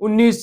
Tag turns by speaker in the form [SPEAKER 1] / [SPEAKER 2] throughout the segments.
[SPEAKER 1] 19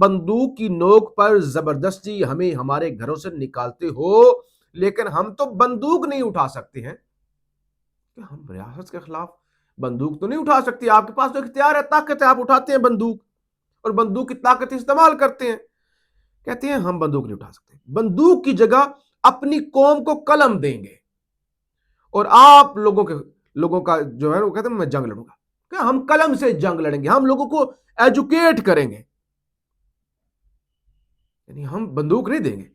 [SPEAKER 1] بندوق کی نوک پر زبردستی ہمیں ہمارے گھروں سے نکالتے ہو، لیکن ہم تو بندوق نہیں اٹھا سکتے ہیں کہ ہم ریاست کے خلاف بندوق تو نہیں اٹھا سکتے. آپ کے پاس تو اختیار ہے، طاقت ہے، آپ اٹھاتے ہیں بندوق اور بندوق کی طاقت استعمال کرتے ہیں. کہتے ہیں ہم بندوق نہیں اٹھا سکتے، بندوق کی جگہ اپنی قوم کو قلم دیں گے اور آپ لوگوں کا جو ہے وہ کہتے ہیں میں جنگ لڑوں گا، کہ ہم قلم سے جنگ لڑیں گے، ہم لوگوں کو ایجوکیٹ کریں گے. یعنی ہم بندوق نہیں دیں گے،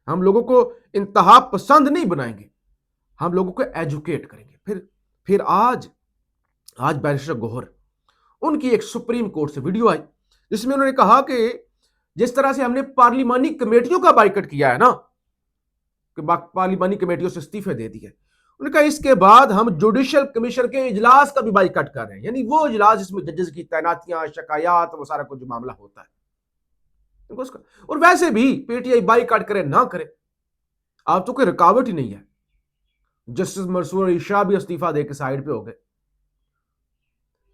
[SPEAKER 1] ہم لوگوں کو انتہا پسند نہیں بنائیں گے، ہم لوگوں کو ایجوکیٹ کریں گے. پھر آج بیرسٹر گوہر ان کی ایک سپریم کورٹ سے ویڈیو آئی جس میں انہوں نے کہا کہ جس طرح سے ہم نے پارلیمانی کمیٹیوں کا بائیکٹ کیا ہے نا، کہ پارلیمانی کمیٹیوں سے استعفے دے دیے، انہوں نے کہا اس کے بعد ہم جوڈیشل کمیشن کے اجلاس کا بھی بائیکٹ کر رہے ہیں، یعنی وہ اجلاس جس میں ججز کی تعیناتیاں، شکایات، وہ سارا کچھ جو معاملہ ہوتا ہے. اور ویسے بھی پی ٹی آئی بائیکاٹ کرے نہ کرے، آپ تو کوئی رکاوٹ ہی نہیں ہے. جسٹس منصور علی شاہ بھی استعفیٰ دے کے سائڈ پہ ہو گئے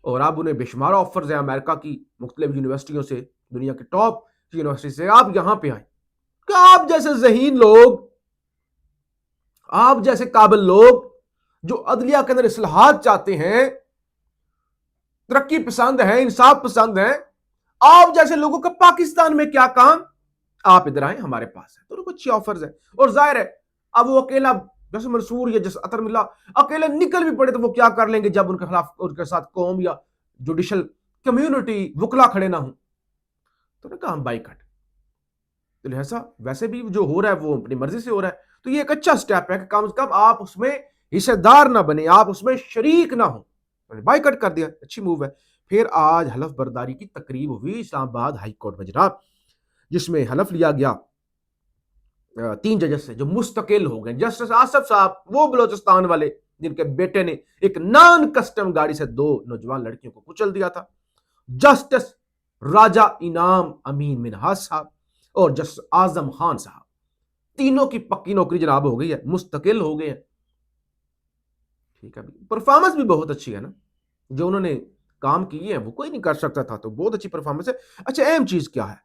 [SPEAKER 1] اور اب انہیں بے شمار آفرز ہیں امریکہ کی مختلف یونیورسٹیوں سے، دنیا کے ٹاپ یونیورسٹی سے. آپ یہاں پہ آئیں کہ آپ جیسے ذہین لوگ، آپ جیسے قابل لوگ جو عدلیہ کے اندر اصلاحات چاہتے ہیں، ترقی پسند ہیں، انصاف پسند ہیں، آپ جیسے لوگوں کا پاکستان میں کیا کام؟ آپ ادھر آئیں، ہمارے پاس ہے تو کچھ اچھی آفرز ہیں. اور ظاہر ہے اب وہ اکیلا جیسے منصور یا جیسے عطر ملا اکیلے نکل بھی پڑے تو وہ کیا کر لیں گے جب ان کے خلاف ان کے ساتھ قوم یا جوڈیشل کمیونٹی وکلا کھڑے نہ ہوں. تو نے کہا ہم بائیکاٹ. تو لہذا ویسے بھی جو ہو رہا ہے وہ اپنی مرضی سے ہو رہا ہے، تو یہ ایک اچھا سٹیپ ہے کہ کم از کم آپ اس میں حصے دار نہ بنے، آپ اس میں شریک نہ ہوں. بائیکاٹ کر دیا، اچھی موو ہے. پھر آج حلف برداری کی تقریب ہوئی اسلام آباد ہائی کورٹ میں جناب، جس میں حلف لیا گیا 3 ججز سے جو مستقل ہو گئے. جسٹس آصف صاحب وہ بلوچستان والے جن کے بیٹے نے ایک نان کسٹم گاڑی سے 2 نوجوان لڑکیوں کو کچل دیا تھا. جسٹس راجہ انعام امین منہاس صاحب اور جسٹس اعظم خان صاحب، تینوں کی پکی نوکری جناب ہو گئی ہے، مستقل ہو گئے ہیں. ٹھیک ہے، پرفارمنس بھی بہت اچھی ہے نا، جو انہوں نے کام کیے ہیں وہ کوئی نہیں کر سکتا تھا، تو بہت اچھی پرفارمنس ہے. اچھا اہم چیز کیا ہے؟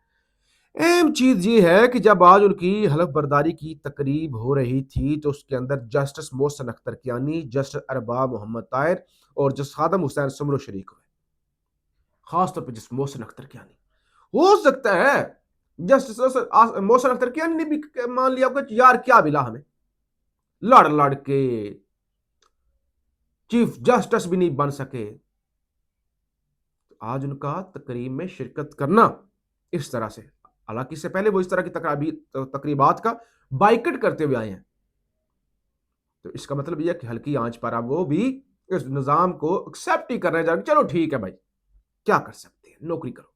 [SPEAKER 1] اہم چیز یہ ہے کہ جب آج ان کی حلف برداری کی تقریب ہو رہی تھی تو اس کے اندر جسٹس محسن اختر کیانی، جسٹس ارباب محمد طاہر اور جسٹس خادم حسین سمرو شریک ہوئے. خاص طور پہ جسٹس محسن اختر کیانی، ہو سکتا ہے جسٹس محسن اختر کیانی نے بھی مان لیا کہ یار کیا ملا ہمیں، لڑ کے چیف جسٹس بھی نہیں بن سکے. آج ان کا تقریب میں شرکت کرنا اس طرح سے، حالانکہ اس سے پہلے وہ اس طرح کی تقریبات کا بائیکٹ کرتے ہوئے آئے ہیں، تو اس کا مطلب یہ کہ ہلکی آنچ پر اب وہ بھی اس نظام کو ایکسپٹ ہی کر رہے ہیں، چلو ٹھیک ہے بھائی کیا کر سکتے ہیں، نوکری کرو.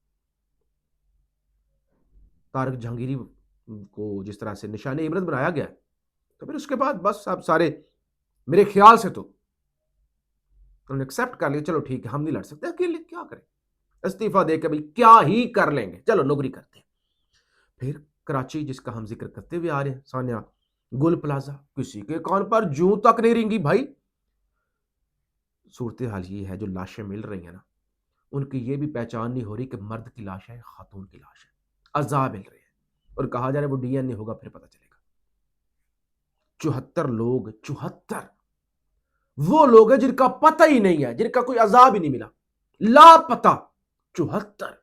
[SPEAKER 1] طارق جہانگیری کو جس طرح سے نشان عبرت بنایا گیا تو پھر اس کے بعد بس اب سارے میرے خیال سے تو انہوں نے ایکسپٹ کر لیا، چلو ٹھیک ہے ہم نہیں لڑ سکتے، اکیلے کیا کریں، استعفیٰ دے کے بھائی کیا ہی کر لیں گے، چلو نوکری کرتے ہیں. پھر کراچی جس کا ہم ذکر کرتے ہوئے آ رہے ہیں، ثانیہ گل پلازا، کسی کے کان پر جوں تک نہیں رنگی بھائی. صورتحال یہ ہے جو لاشیں مل رہی ہیں نا، ان کی یہ بھی پہچان نہیں ہو رہی کہ مرد کی لاش ہے خاتون کی لاش ہے. اعضاء مل رہے ہیں اور کہا جا رہا ہے وہ ڈی این اے ہوگا پھر پتہ چلے گا. 74 لوگ، 74 وہ لوگ ہیں جن کا پتہ ہی نہیں ہے، جن کا کوئی عذاب ہی نہیں ملا، لاپتہ 74.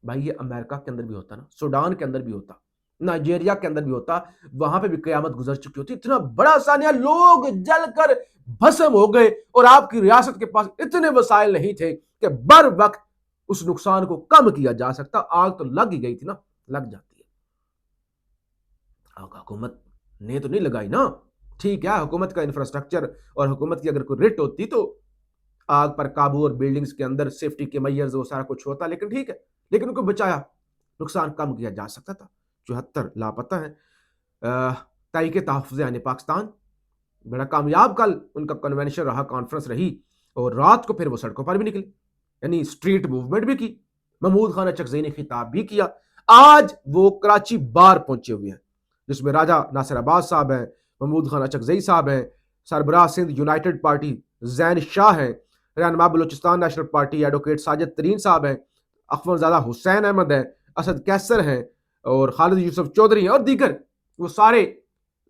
[SPEAKER 1] بھائی یہ امریکہ کے اندر بھی ہوتا نا، سوڈان کے اندر بھی ہوتا، نائجیریا کے اندر بھی ہوتا، وہاں پہ بھی قیامت گزر چکی ہوتی. اتنا بڑا ثانیہ لوگ جل کر بھسم ہو گئے اور آپ کی ریاست کے پاس اتنے وسائل نہیں تھے کہ بر وقت اس نقصان کو کم کیا جا سکتا. آگ تو لگ ہی گئی تھی نا، لگ جاتی ہے. حکومت نے تو نہیں لگائی نا، ٹھیک ہے حکومت کا انفراسٹرکچر اور حکومت کی اگر کوئی رٹ ہوتی تو آگ پر قابو اور بلڈنگز کے اندر سیفٹی کے میئرز وہ سارا کچھ ہوتا، لیکن ٹھیک ہے، لیکن ان کو بچایا، نقصان کم کیا جا سکتا تھا. 74 لاپتہ ہیں. تحریک تحفظ آئین پاکستان بڑا کامیاب کل ان کا کنونشن رہا، کانفرنس رہی، اور رات کو پھر وہ سڑکوں پر بھی نکلے، یعنی اسٹریٹ موومنٹ بھی کی. محمود خان اچکزئی نے خطاب بھی کیا. آج وہ کراچی بار پہنچے ہوئے ہیں جس میں راجہ ناصر عباس صاحب ہیں، محمود خان اچکزئی صاحب ہیں، سربراہ سندھ یونائٹڈ پارٹی زین شاہ ہیں، رہنما Balochistan national party advocate Sajid Tareen صاحب ہیں، اخوان زادہ حسین احمد ہیں، اسد کیسر ہیں اور خالد یوسف چودھری ہیں اور دیگر، وہ سارے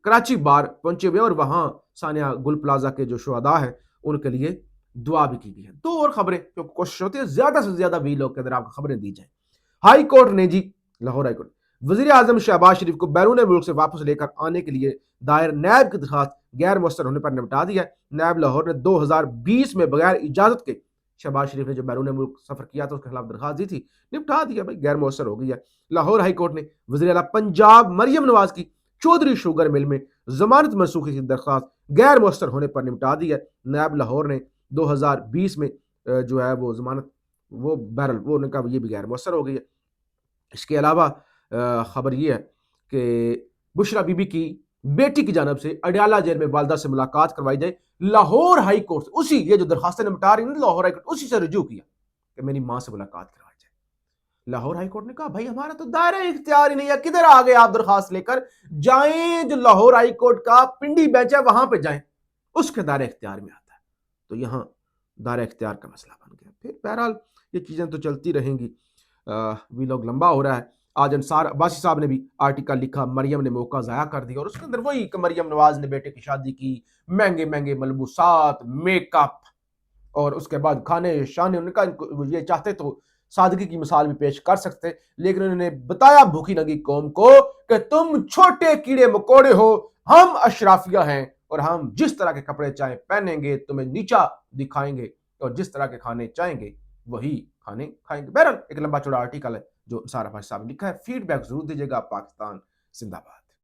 [SPEAKER 1] کراچی بار پہنچے ہوئے اور وہاں ثانیہ گل پلازا کے جو شہداء ہیں ان کے لیے دعا بھی کی گئی ہے۔ دو اور خبریں جو کوشش ہوتی ہے زیادہ سے زیادہ بھی لوگ کے اندر آپ کو خبریں دی جائیں۔ ہائی کورٹ نے جی، لاہور ہائی کورٹ، وزیر اعظم شہباز شریف کو بیرون ملک سے واپس لے کر آنے کے لیے دائر نیب کی درخواست غیر مؤثر ہونے پر نمٹا دیا ہے۔ نیب لاہور نے 2020 میں بغیر اجازت کے شہباز شریف نے جو بیرون ملک سفر کیا تھا اس کے خلاف درخواست دی تھی، نمٹا دیا بھائی، غیر مؤثر ہو گئی ہے۔ لاہور ہائی کورٹ نے وزیر اعلیٰ پنجاب مریم نواز کی چودھری شوگر مل میں ضمانت منسوخی کی درخواست غیر مؤثر ہونے پر نمٹا دی ہے۔ نیب لاہور نے 2020 میں جو ہے وہ ضمانت وہ بہرحال وہ نے کہا یہ بھی غیر مؤثر ہو گئی ہے۔ اس کے علاوہ خبر یہ ہے کہ بشرا بی بی کی بیٹی کی جانب سے اڈیالہ جیل میں والدہ سے ملاقات کروائی جائے۔ لاہور ہائی کورٹ اسی یہ جو درخواستیں نمٹا رہی ہیں لاہور ہائی کورٹ اسی سے رجوع کیا کہ میری ماں سے ملاقات کروائی جائے۔ لاہور ہائی کورٹ نے کہا بھائی ہمارا تو دائرہ اختیار ہی نہیں ہے، کدھر آ گئے آپ درخواست لے کر؟ جائیں جو لاہور ہائی کورٹ کا پنڈی بینچ ہے وہاں پہ جائیں، اس کے دائرہ اختیار میں آتا ہے۔ تو یہاں دائرہ اختیار کا مسئلہ بن گیا۔ پھر بہرحال یہ چیزیں تو چلتی رہیں گی، بھی لوگ لمبا ہو رہا ہے۔ آج انصار عباسی صاحب نے بھی آرٹیکل لکھا، مریم نے موقع ضائع کر دیا، اور اس کے اندر وہی کہ مریم نواز نے بیٹے کی شادی کی، مہنگے مہنگے ملبوسات، میک اپ، اور اس کے بعد کھانے شانے، ان کا یہ چاہتے تو سادگی کی مثال بھی پیش کر سکتے، لیکن انہوں نے بتایا بھوکی ننگی قوم کو کہ تم چھوٹے کیڑے مکوڑے ہو، ہم اشرافیہ ہیں، اور ہم جس طرح کے کپڑے چاہیں پہنیں گے، تمہیں نیچا دکھائیں گے، اور جس طرح کے کھانے چاہیں گے وہی کھانے کھائیں گے۔ بہرحال ایک لمبا چوڑا آرٹیکل ہے جو انصار عباسی صاحب نے لکھا ہے۔ فیڈ بیک ضرور دیجیے گا۔ پاکستان زندہ باد۔